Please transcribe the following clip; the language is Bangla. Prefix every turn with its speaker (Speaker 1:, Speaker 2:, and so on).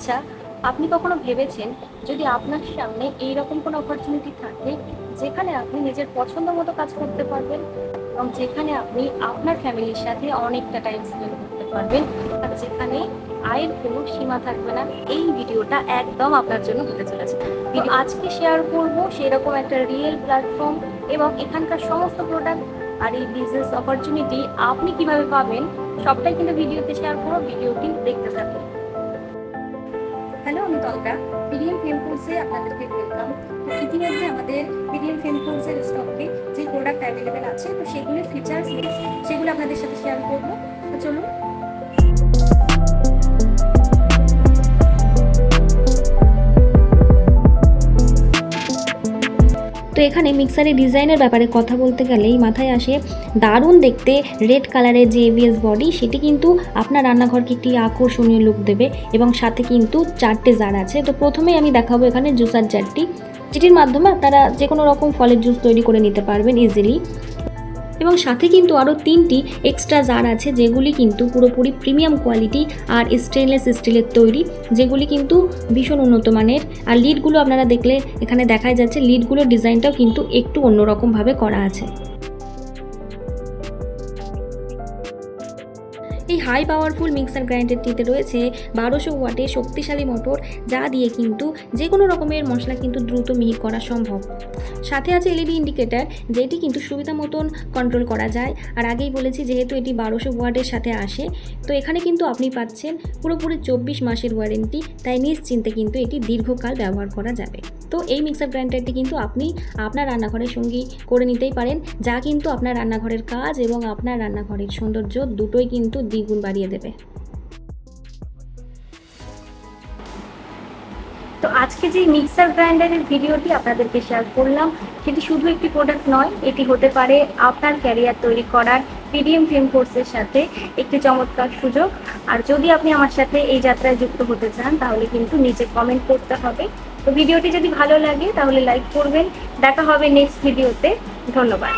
Speaker 1: আচ্ছা, আপনি কখনো ভেবেছেন যদি আপনার সামনে এইরকম কোনো অপরচুনিটি থাকে যেখানে আপনি নিজের পছন্দ মতো কাজ করতে পারবেন এবং যেখানে আপনি আপনার ফ্যামিলির সাথে অনেকটা টাইম স্পেন্ড করতে পারবেন আর যেখানে আয়ের কোনো সীমা থাকবে না, এই ভিডিওটা একদম আপনার জন্য হতে চলেছে। আজকে শেয়ার করব সেরকম একটা রিয়েল প্ল্যাটফর্ম এবং এখানকার সমস্ত প্রোডাক্ট আর এই বিজনেস অপরচুনিটি আপনি কিভাবে পাবেন সবটাই কিন্তু ভিডিওতে শেয়ার করব। ভিডিওটি দেখতে থাকুন। হ্যালো, আমি তন্দ্রা। পিডিএম ফেমফুডসে আপনাদেরকে ওয়েলকাম। তো ইতিমধ্যে আমাদের পিডিএম ফেমফুডসের স্টকে যে প্রোডাক্ট অ্যাভেলেবেল আছে, তো সেগুলির ফিচার্স সেগুলো আপনাদের সাথে শেয়ার করবো। তো চলুন।
Speaker 2: তো এখানে মিক্সারের ডিজাইনের ব্যাপারে কথা বলতে গেলেই মাথায় আসে দারুণ দেখতে রেড কালারের যে এবিএস বডি, সেটি কিন্তু আপনার রান্নাঘরকে একটি আকর্ষণীয় লুক দেবে এবং সাথে কিন্তু 4টে জার আছে। তো প্রথমেই আমি দেখাবো এখানে জুসার জারটি, যেটির মাধ্যমে আপনারা যে কোনো রকম ফলের জুস তৈরি করে নিতে পারবেন ইজিলি। এবং সাথে কিন্তু আরও 3টি এক্সট্রা জার আছে যেগুলি কিন্তু পুরোপুরি প্রিমিয়াম কোয়ালিটি আর স্টেনলেস স্টিলের তৈরি, যেগুলি কিন্তু ভীষণ উন্নত মানের। আর লিডগুলো আপনারা দেখলে এখানে দেখাই যাচ্ছে, লিডগুলোর ডিজাইনটাও কিন্তু একটু অন্যরকমভাবে করা আছে। এই হাই পাওয়ারফুল মিক্সার গ্রাইন্ডারটিতে রয়েছে 1200 ওয়াটের শক্তিশালী মোটর, যা দিয়ে কিন্তু যে কোনো রকমের মশলা কিন্তু দ্রুত মিহি করা সম্ভব। সাথে আছে এলইডি ইন্ডিকেটার, যেটি কিন্তু সুবিধা মতন কন্ট্রোল করা যায়। আর আগেই বলেছি যেহেতু এটি 1200 ওয়াটের সাথে আসে, তো এখানে কিন্তু আপনি পাচ্ছেন পুরোপুরি 24 মাসের ওয়ারেন্টি, তাই নিশ্চিন্তে কিন্তু এটি দীর্ঘকাল ব্যবহার করা যাবে। তো এই মিক্সার গ্রাইন্ডারটি কিন্তু আপনি আপনার রান্নাঘরের সঙ্গী করে নিতেই পারেন, যা কিন্তু আপনার রান্নাঘরের কাজ এবং আপনার রান্নাঘরের সৌন্দর্য দুটোই কিন্তু দ্বিগুণ বাড়িয়ে দেবে।
Speaker 1: তো আজকে যে মিক্সার গ্রাইন্ডারের ভিডিওটি আপনাদেরকে শেয়ার করলাম, সেটি শুধু একটি প্রোডাক্ট নয়, এটি হতে পারে আপনার ক্যারিয়ার তৈরি করার পিডিএম ফেমফুডসের সাথে একটি চমৎকার সুযোগ। আর যদি আপনি আমার সাথে এই যাত্রায় যুক্ত হতে চান তাহলে কিন্তু নিচে কমেন্ট করতে হবে। তো ভিডিওটি যদি ভালো লাগে তাহলে লাইক করবেন। দেখা হবে নেক্সট ভিডিওতে। ধন্যবাদ।